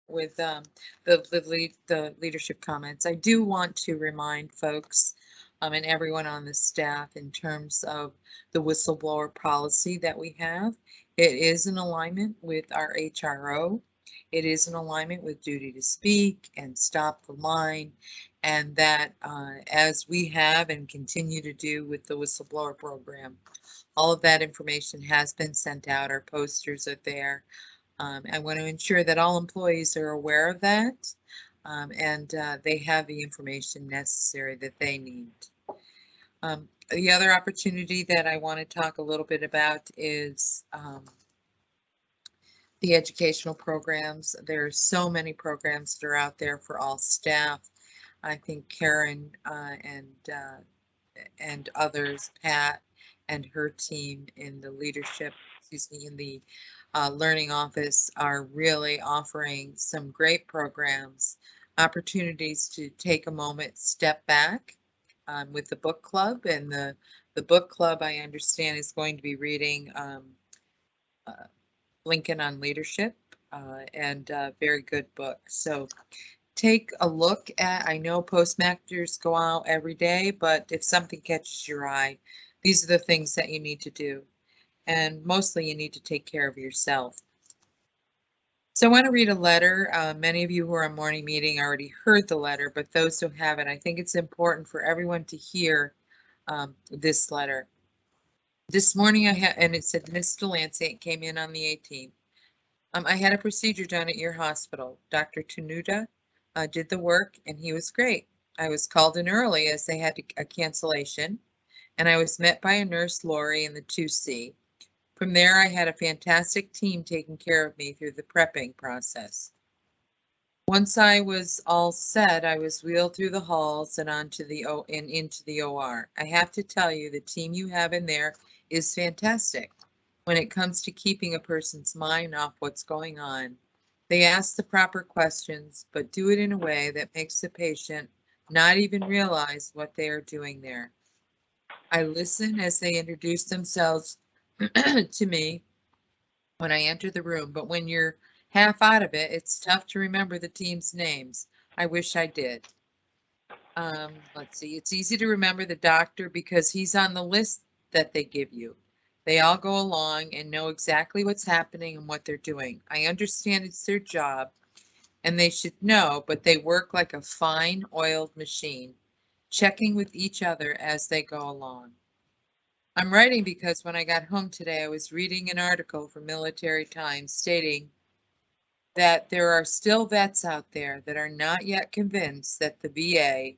with the leadership comments. I do want to remind folks and everyone on the staff in terms of the whistleblower policy that we have. It is in alignment with our HRO. It is in alignment with duty to speak and stop the line, and that as we have and continue to do with the whistleblower program, all of that information has been sent out. Our posters are there. I want to ensure that all employees are aware of that and they have the information necessary that they need. The other opportunity that I want to talk a little bit about is the educational programs. There are so many programs that are out there for all staff. I think Karen and others, Pat and her team in the leadership, excuse me, in the learning office are really offering some great programs, opportunities to take a moment, step back with the book club. And the book club, I understand, is going to be reading uh, Lincoln on Leadership and very good book. So take a look at, I know postmasters go out every day, but if something catches your eye, these are the things that you need to do. And mostly you need to take care of yourself. So I want to read a letter. Many of you who are on morning meeting already heard the letter, but those who haven't, I think it's important for everyone to hear this letter. This morning I had, and it said, Miss Delancey, it came in on the 18th. I had a procedure done at your hospital. Dr. Tenuta did the work and he was great. I was called in early as they had a cancellation, and I was met by a nurse, Lori, in the 2C. From there, I had a fantastic team taking care of me through the prepping process. Once I was all set, I was wheeled through the halls and into the OR. I have to tell you, the team you have in there is fantastic when it comes to keeping a person's mind off what's going on. They ask the proper questions, but do it in a way that makes the patient not even realize what they are doing there. I listen as they introduce themselves to me when I enter the room, but when you're half out of it, it's tough to remember the team's names. I wish I did. Let's see, it's easy to remember the doctor because he's on the list that they give you. They all go along and know exactly what's happening and what they're doing. I understand it's their job and they should know, but they work like a fine oiled machine, checking with each other as they go along. I'm writing because when I got home today, I was reading an article from Military Times stating that there are still vets out there that are not yet convinced that the VA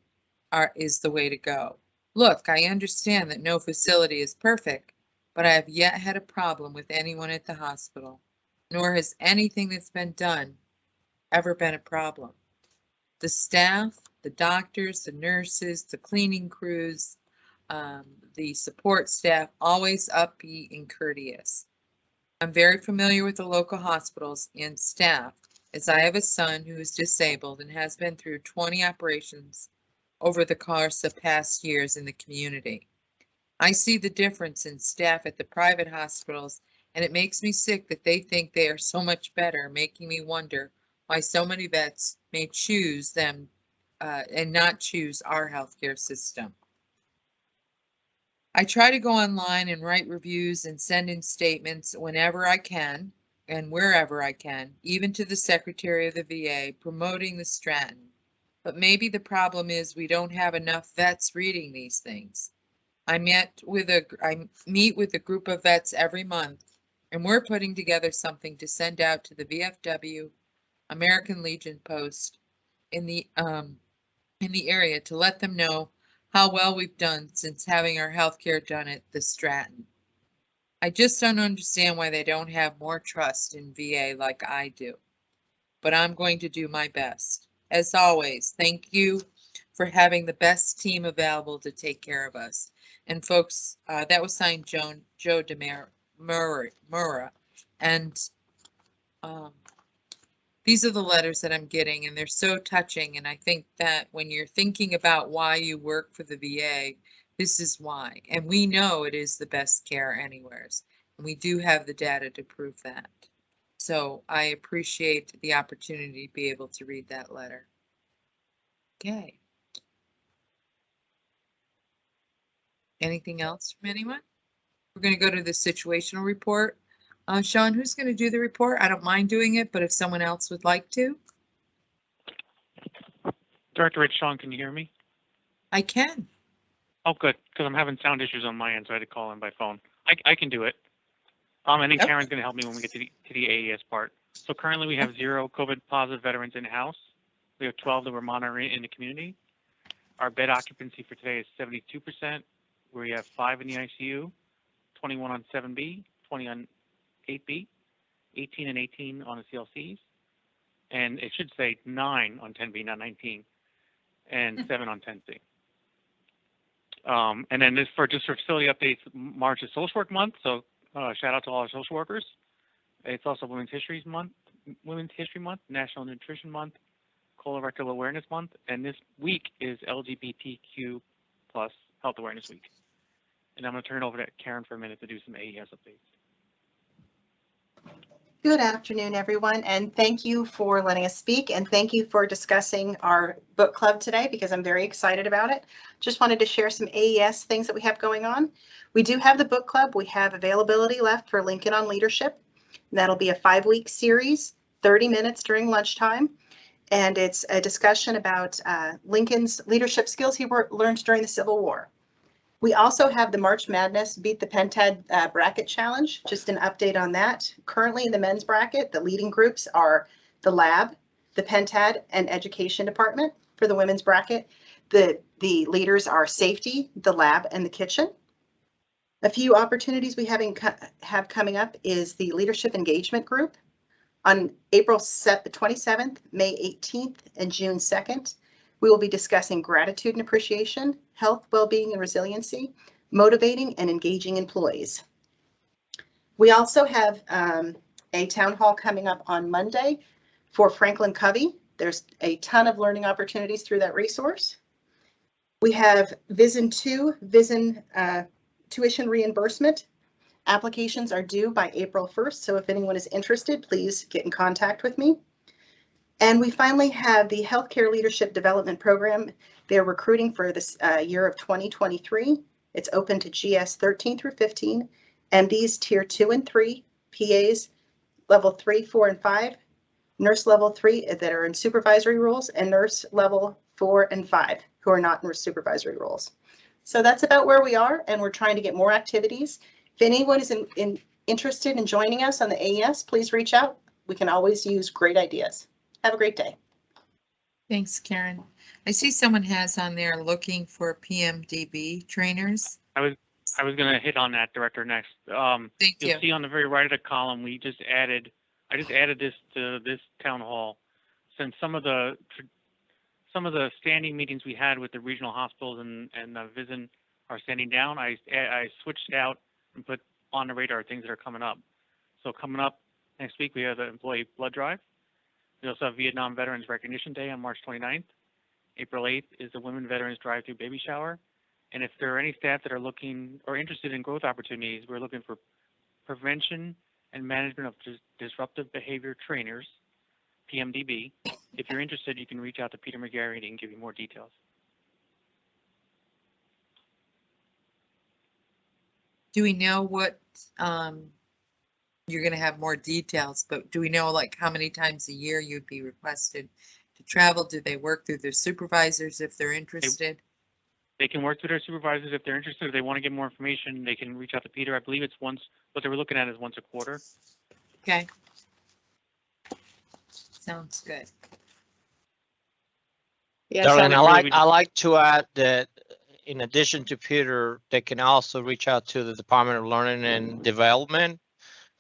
is the way to go. Look, I understand that no facility is perfect, but I have yet had a problem with anyone at the hospital, nor has anything that's been done ever been a problem. The staff, the doctors, the nurses, the cleaning crews, the support staff, always upbeat and courteous. I'm very familiar with the local hospitals and staff, as I have a son who is disabled and has been through 20 operations over the course of past years in the community. I see the difference in staff at the private hospitals, and it makes me sick that they think they are so much better, making me wonder why so many vets may choose them and not choose our healthcare system. I try to go online and write reviews and send in statements whenever I can and wherever I can, even to the Secretary of the VA, promoting the Stratton. But maybe the problem is we don't have enough vets reading these things. I meet with a group of vets every month, and we're putting together something to send out to the VFW, American Legion Post in the area to let them know how well we've done since having our health care done at the Stratton. I just don't understand why they don't have more trust in VA like I do, but I'm going to do my best. As always, thank you for having the best team available to take care of us. And folks, that was signed Joe Demura. And um, these are the letters that I'm getting, and they're so touching. And I think that when you're thinking about why you work for the VA, this is why. And we know it is the best care anywheres. And we do have the data to prove that. So I appreciate the opportunity to be able to read that letter. Okay. Anything else from anyone? We're going to go to the situational report. Sean, who's going to do the report? I don't mind doing it, but if someone else would like to. Director Rich, Sean, can you hear me? I can. Oh, good, because I'm having sound issues on my end, so I had to call in by phone. I can do it. And then Karen's going to help me when we get to the AES part. So currently we have 0 COVID positive veterans in-house. We have 12 that we're monitoring in the community. Our bed occupancy for today is 72%. We have 5 in the ICU, 21 on 7B, 20 on 8B, 18 and 18 on the CLCs. And it should say 9 on 10B, not 19, and 7 on 10C. And then this for facility updates, March is Social Work Month, so shout out to all our social workers. It's also Women's History Month, National Nutrition Month, Colorectal Awareness Month, and this week is LGBTQ+ Health Awareness Week. And I'm going to turn it over to Karen for a minute to do some AES updates. Good afternoon, everyone, and thank you for letting us speak, and thank you for discussing our book club today because I'm very excited about it. Just wanted to share some AES things that we have going on. We do have the book club. We have availability left for Lincoln on Leadership. That'll be a 5-week series, 30 minutes during lunchtime, and it's a discussion about Lincoln's leadership skills he learned during the Civil War. We also have the March Madness Beat the Pentad Bracket Challenge, just an update on that. Currently in the men's bracket, the leading groups are the Lab, the Pentad, and Education Department. For the women's bracket, the leaders are Safety, the Lab, and the Kitchen. A few opportunities we have coming up is the Leadership Engagement Group on April 27th, May 18th, and June 2nd. We will be discussing gratitude and appreciation, health, well-being, and resiliency, motivating and engaging employees. We also have a town hall coming up on Monday for Franklin Covey. There's a ton of learning opportunities through that resource. We have VISN 2, VISN tuition reimbursement. Applications are due by April 1st, so if anyone is interested, please get in contact with me. And we finally have the Healthcare Leadership Development Program. They're recruiting for this year of 2023. It's open to GS 13 through 15, MDs tier 2 and 3, PAs level 3, 4, and 5, nurse level 3 that are in supervisory roles, and nurse level 4 and 5 who are not in supervisory roles. So that's about where we are, and we're trying to get more activities. If anyone is interested in joining us on the AES, please reach out. We can always use great ideas. Have a great day. Thanks, Karen. I see someone has on there looking for PMDB trainers. I was going to hit on that, Director, next. Thank you. You'll see on the very right of the column, I just added this to this town hall. Since some of the standing meetings we had with the regional hospitals and the VISN are standing down, I switched out and put on the radar things that are coming up. So coming up next week, we have the employee blood drive. We also have Vietnam Veterans Recognition Day on March 29th. April 8th is the Women Veterans Drive-Through Baby Shower. And if there are any staff that are looking or interested in growth opportunities, we're looking for prevention and management of disruptive behavior trainers, PMDB. If you're interested, you can reach out to Peter McGarry and he can give you more details. Do we know what, you're going to have more details, but do we know like how many times a year you'd be requested to travel? Do they work through their supervisors if they're interested? They can work through their supervisors if they're interested. If they want to get more information, they can reach out to Peter. I believe it's once, what they were looking at is once a quarter. Okay. Sounds good. Yes, Darlene, I like to add that in addition to Peter, they can also reach out to the Department of Learning and Development.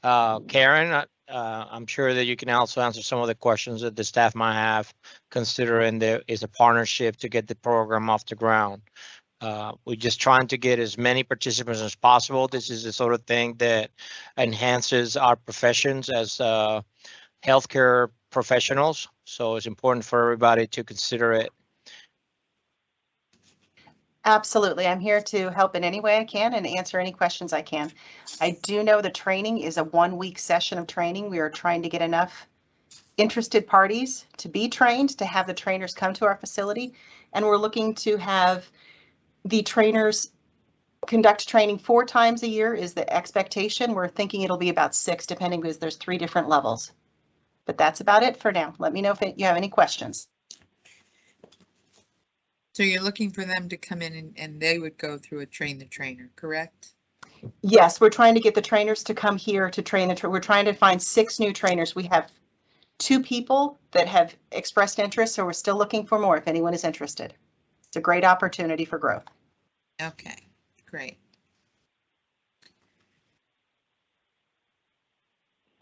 Karen, I'm sure that you can also answer some of the questions that the staff might have, considering there is a partnership to get the program off the ground. We're just trying to get as many participants as possible. This is the sort of thing that enhances our professions as healthcare professionals. So it's important for everybody to consider it. Absolutely. I'm here to help in any way I can and answer any questions I can. I do know the training is a 1-week session of training. We are trying to get enough interested parties to be trained, to have the trainers come to our facility. And we're looking to have the trainers conduct training 4 times a year is the expectation. We're thinking it'll be about 6, depending, because there's 3 different levels. But that's about it for now. Let me know if you have any questions. So you're looking for them to come in and they would go through a train the trainer, correct? Yes, we're trying to get the trainers to come here to train we're trying to find 6 new trainers. We have 2 people that have expressed interest, so we're still looking for more if anyone is interested. It's a great opportunity for growth. Okay, great.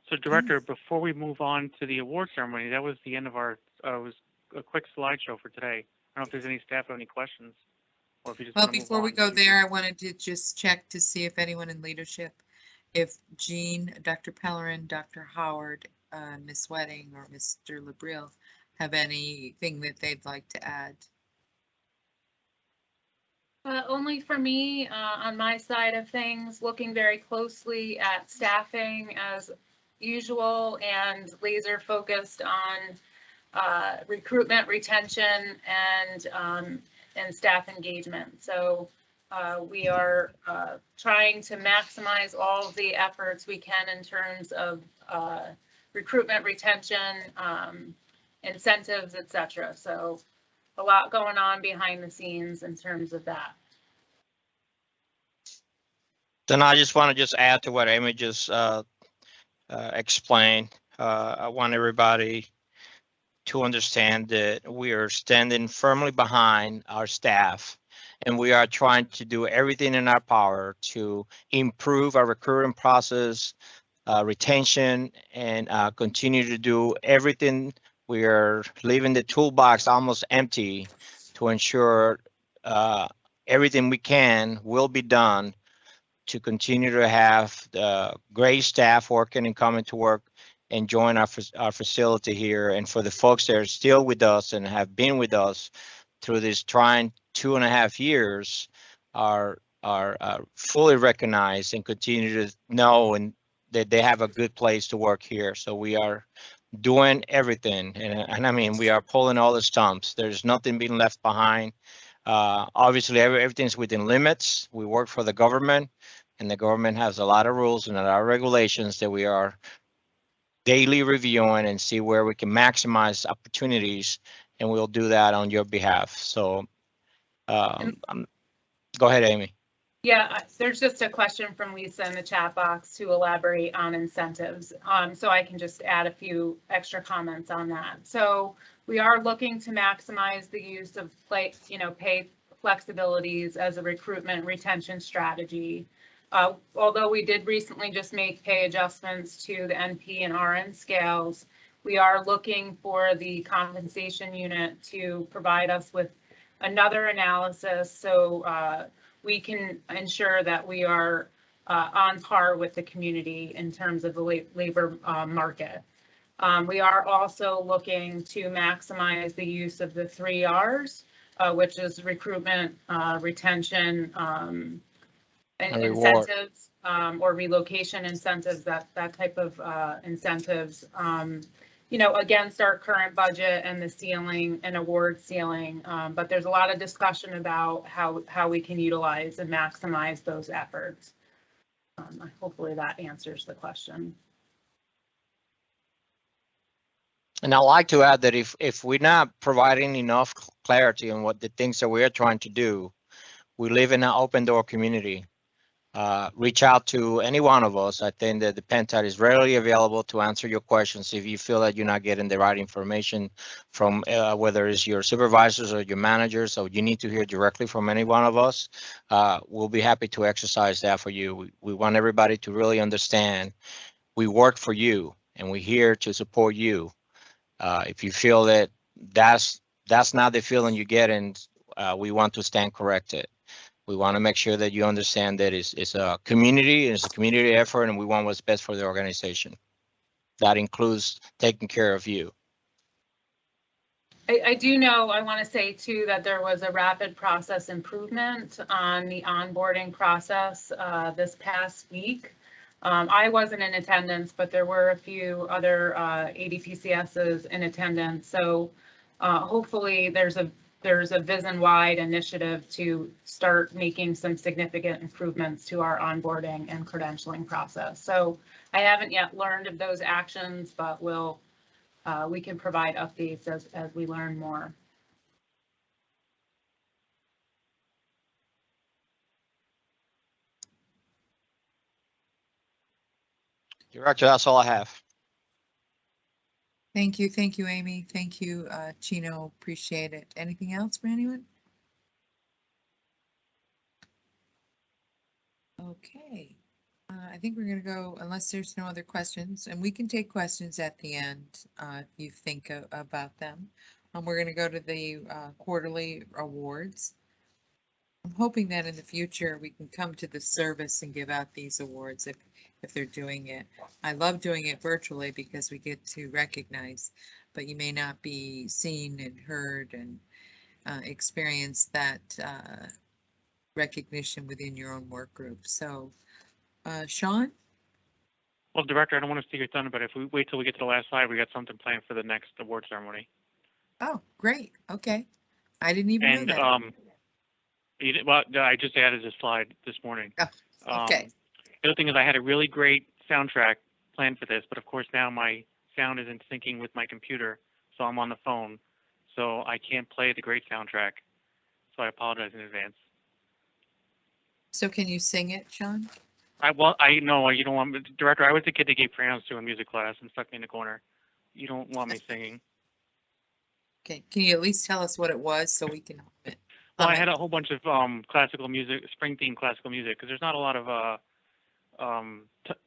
So Director, before we move on to the award ceremony, that was the end of our, was a quick slideshow for today. I don't know if there's any staff have any questions, or if you just Well, want to move before we on. go there, I wanted to just check to see if anyone in leadership, if Jean, Dr. Pellerin, Dr. Howard, Ms. Wedding, or Mr. Labrille have anything that they'd like to add. Only for me, on my side of things, looking very closely at staffing as usual and laser focused on recruitment, retention, and staff engagement. So we are trying to maximize all of the efforts we can in terms of recruitment, retention, incentives, etc. So a lot going on behind the scenes in terms of that. Then I just want to just add to what Amy just explained. I want everybody to understand that we are standing firmly behind our staff, and we are trying to do everything in our power to improve our recruiting process, retention, and continue to do everything. We are leaving the toolbox almost empty to ensure everything we can will be done to continue to have great staff working and coming to work and join our facility here. And for the folks that are still with us and have been with us through this trying 2.5 years are fully recognized and continue to know and that they have a good place to work here. So we are doing everything, and I mean, we are pulling all the stumps. There's nothing being left behind. Obviously, everything's within limits. We work for the government, and the government has a lot of rules and a lot of regulations that we are daily reviewing and see where we can maximize opportunities, and we'll do that on your behalf. So go ahead, Amy. Yeah, there's just a question from Lisa in the chat box to elaborate on incentives. So I can just add a few extra comments on that. So we are looking to maximize the use of pay flexibilities as a recruitment retention strategy. Although we did recently just make pay adjustments to the NP and RN scales, we are looking for the compensation unit to provide us with another analysis so we can ensure that we are on par with the community in terms of the labor market. We are also looking to maximize the use of the 3 R's, which is recruitment, retention, and incentives, or relocation incentives, that type of incentives, against our current budget and the ceiling and award ceiling. But there's a lot of discussion about how we can utilize and maximize those efforts. Hopefully that answers the question. And I'd like to add that if we're not providing enough clarity on what the things that we are trying to do, we live in an open door community. Reach out to any one of us. I think that the Pentad is readily available to answer your questions if you feel that you're not getting the right information from whether it's your supervisors or your managers, or you need to hear directly from any one of us. We'll be happy to exercise that for you. We want everybody to really understand we work for you and we're here to support you. If you feel that that's not the feeling you get, and we want to stand corrected. We want to make sure that you understand that it's a community, it's a community effort, and we want what's best for the organization. That includes taking care of you. I do know, I want to say too, that there was a rapid process improvement on the onboarding process this past week. I wasn't in attendance, but there were a few other ADPCSs in attendance. So hopefully there's a VISN-wide initiative to start making some significant improvements to our onboarding and credentialing process. So I haven't yet learned of those actions, but we can provide updates as we learn more. Director, that's all I have. Thank you, Amy. Thank you, Chino. Appreciate it. Anything else for anyone? Okay, I think we're gonna go, unless there's no other questions, and we can take questions at the end if you think about them. We're gonna go to the quarterly awards. I'm hoping that in the future we can come to the service and give out these awards if they're doing it. I love doing it virtually because we get to recognize, but you may not be seen and heard and experience that recognition within your own work group. So, Sean? Well, Director, I don't want to steal your thunder, but if we wait till we get to the last slide, we got something planned for the next award ceremony. Oh, great. Okay. I didn't even know And that. well, I just added a slide this morning. Oh, okay. The other thing is I had a really great soundtrack planned for this, but of course now my sound isn't syncing with my computer, so I'm on the phone, so I can't play the great soundtrack. So I apologize in advance. So can you sing it, Sean? I know you don't want me, Director. I was the kid that gave crayons to in music class and stuck me in the corner. You don't want me singing. Okay. Can you at least tell us what it was so we can? Well, I had a whole bunch of classical music, spring themed classical music, because there's not a lot of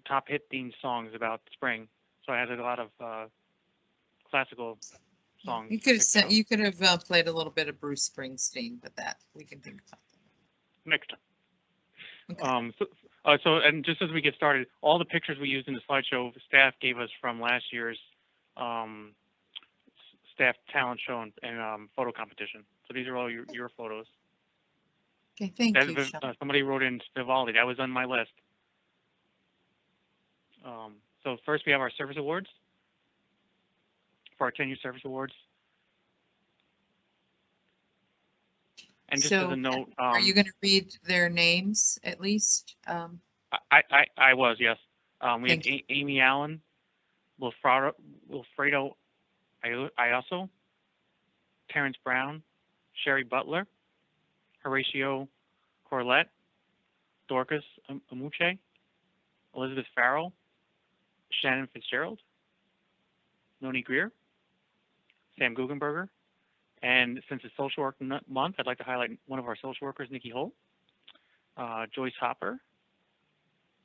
top hit themed songs about spring. So I had a lot of classical songs. You could have you could have played a little bit of Bruce Springsteen, but that we can think about that next time. Okay. And just as we get started, all the pictures we used in the slideshow, staff gave us from last year's staff talent show and photo competition. So these are all your photos. Okay, thank you, Sean. Somebody wrote in Vivaldi. That was on my list. So first we have our service awards. For our 10-year service awards. And just as a note, are you going to read their names at least? I was, yes. We had Thank Amy Allen, Wilfredo Iaso, Terrence Brown, Sherry Butler, Horatio Corlett, Dorcas Amuche, Elizabeth Farrell, Shannon Fitzgerald, Noni Greer, Sam Guggenberger, and since it's Social Work Month, I'd like to highlight one of our social workers, Nikki Holt, Joyce Hopper,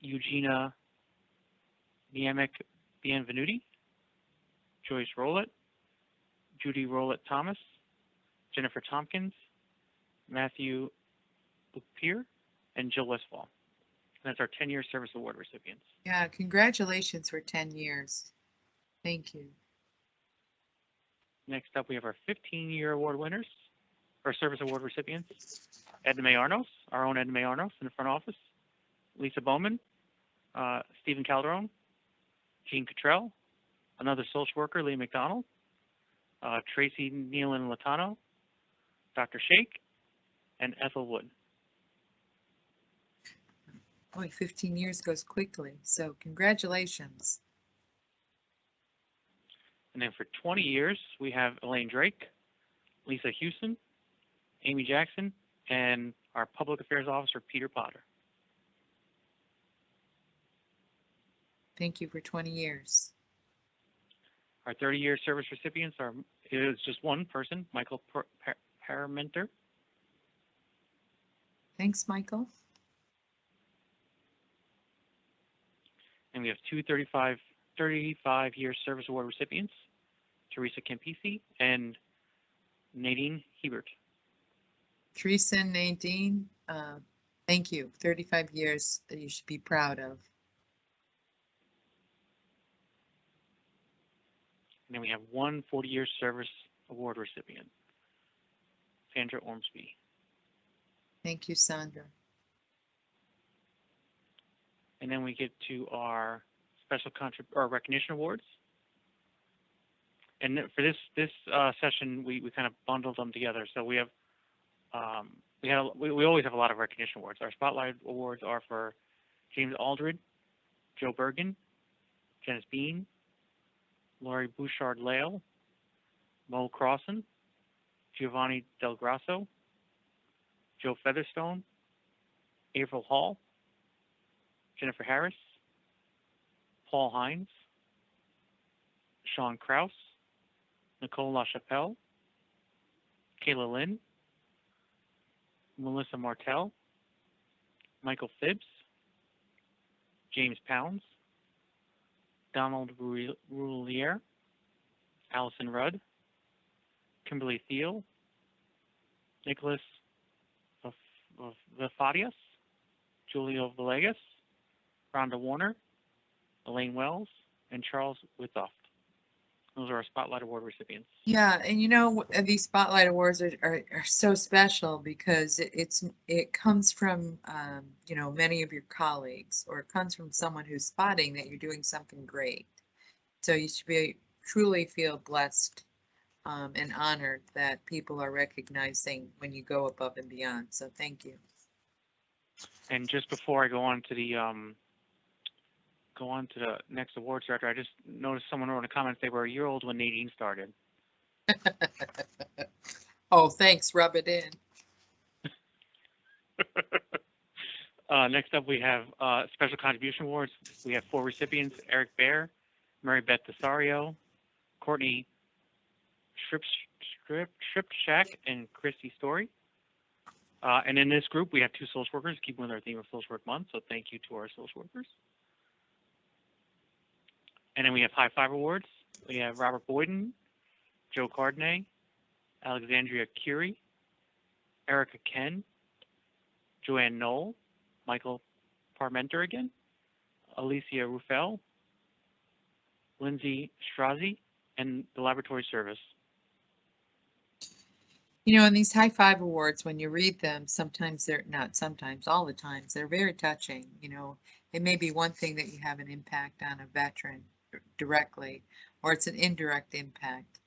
Eugenia Niemek Bienvenuti, Joyce Rowlett, Judy Rowlett Thomas, Jennifer Tompkins, Matthew Lupier, and Jill Westfall. And that's our 10-year service award recipients. Yeah, congratulations for 10 years. Thank you. Next up, we have our 15-year award winners, our service award recipients. Edna May Arnos, our own Edna May Arnos in the front office. Lisa Bowman, Stephen Calderon, Jean Cottrell, another social worker, Lee McDonald, Tracy Nealon Latano, Dr. Shake, and Ethel Wood. Boy, 15 years goes quickly, so congratulations. And then for 20 years, we have Elaine Drake, Lisa Houston, Amy Jackson, and our Public Affairs Officer, Peter Potter. Thank you for 20 years. Our 30-year service recipients is just one person, Michael Paramenter. Thanks, Michael. And we have two 35-year service award recipients, Teresa Campisi and Nadine Hebert. Teresa and Nadine, thank you. 35 years that you should be proud of. And then we have one 40-year service Award recipient, Sandra Ormsby. Thank you, Sandra. And then we get to our our recognition awards. And for this session, we kind of bundled them together. So we have we always have a lot of recognition awards. Our spotlight awards are for James Aldred, Joe Bergen, Janice Bean, Laurie Bouchard-Lale, Mo Crossan, Giovanni Del Grasso, Joe Featherstone, April Hall, Jennifer Harris, Paul Hines, Sean Kraus, Nicole LaChapelle, Kayla Lynn, Melissa Martell, Michael Phibbs, James Pounds, Donald Roulier, Allison Rudd, Kimberly Thiel, Nicholas Vifadias, Julio Villegas, Rhonda Warner, Elaine Wells, and Charles Withoft. Those are our Spotlight Award recipients. Yeah, and you know, these Spotlight Awards are so special because it comes from, you know, many of your colleagues, or it comes from someone who's spotting that you're doing something great. So you should truly feel blessed and honored that people are recognizing when you go above and beyond. So thank you. And just before I go on to the next awards director, I just noticed someone wrote in the comments they were a year old when Nadine started. Oh, thanks. Rub it in. Next up, we have Special Contribution Awards. We have 4 recipients: Eric Baer, Mary Beth Desario, Courtney Shripchak, and Christy Story. And in this group, we have 2 social workers, keeping with our theme of Social Work Month, so thank you to our social workers. And then we have High Five Awards. We have Robert Boyden, Joe Cardinay, Alexandria Curie, Erica Ken, Joanne Knoll, Michael Parmenter again, Alicia Ruffel, Lindsay Strazi, and the Laboratory Service. You know, in these High Five Awards, when you read them, sometimes they're not sometimes, all the times, they're very touching. You know, it may be one thing that you have an impact on a veteran directly, or it's an indirect impact.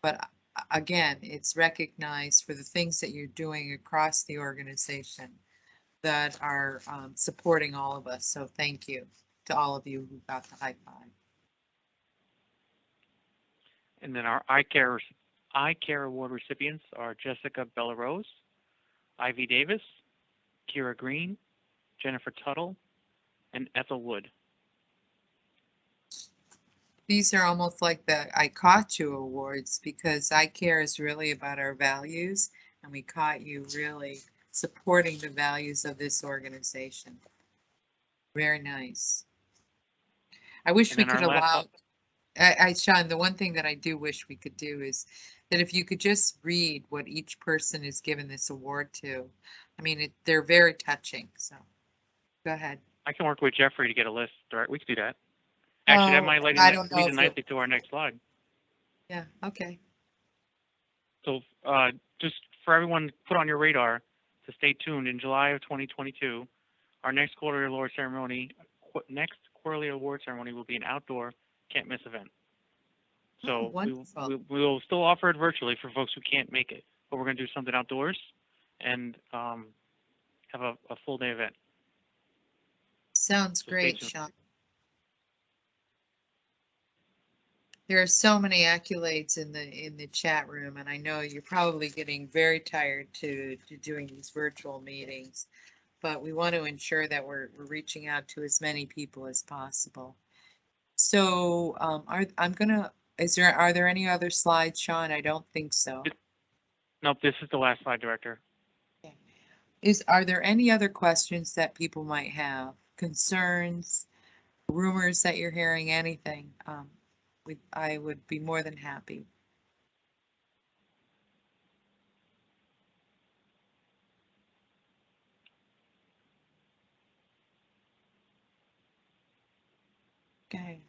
But again, it's recognized for the things that you're doing across the organization that are supporting all of us. So thank you to all of you who got the High Five. And then our iCare Award recipients are Jessica Bellarose, Ivy Davis, Kira Green, Jennifer Tuttle, and Ethel Wood. These are almost like the I Caught You Awards, because iCare is really about our values, and we caught you really supporting the values of this organization. Very nice. I wish And we then could our last allow, Sean, the one thing that I do wish we could do is that if you could just read what each person is given this award to. I mean, they're very touching, so go ahead. I can work with Jeffrey to get a list. Right, we can do that. Actually, that might lead I don't know if nicely to our next slide. Yeah, okay. So just for everyone, put on your radar to stay tuned. In July of 2022, our next quarterly award ceremony will be an outdoor, can't miss event. So wonderful. we will still offer it virtually for folks who can't make it, but we're going to do something outdoors and have a full day event. Sounds So stay great, tuned. Sean. There are so many accolades in the chat room, and I know you're probably getting very tired to doing these virtual meetings, but we want to ensure that we're reaching out to as many people as possible. So are there any other slides, Sean? I don't think so. Nope, this is the last slide, Director. Are there any other questions that people might have? Concerns, rumors that you're hearing, anything? I would be more than happy. Okay.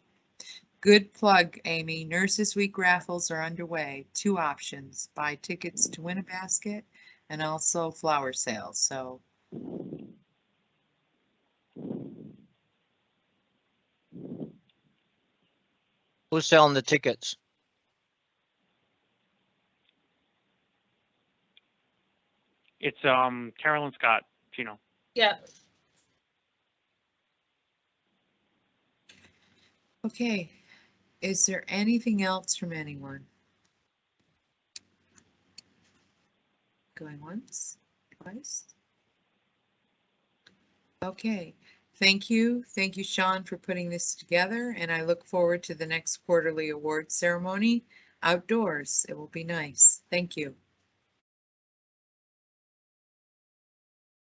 Good plug, Amy. Nurses Week raffles are underway. 2 options, buy tickets to win a basket and also flower sales. So Who's selling the tickets? It's Carolyn Scott, Gino. Yeah. okay, is there anything else from anyone? Going once, twice? Okay, thank you. Thank you, Sean, for putting this together, and I look forward to the next quarterly award ceremony outdoors. It will be nice. Thank you.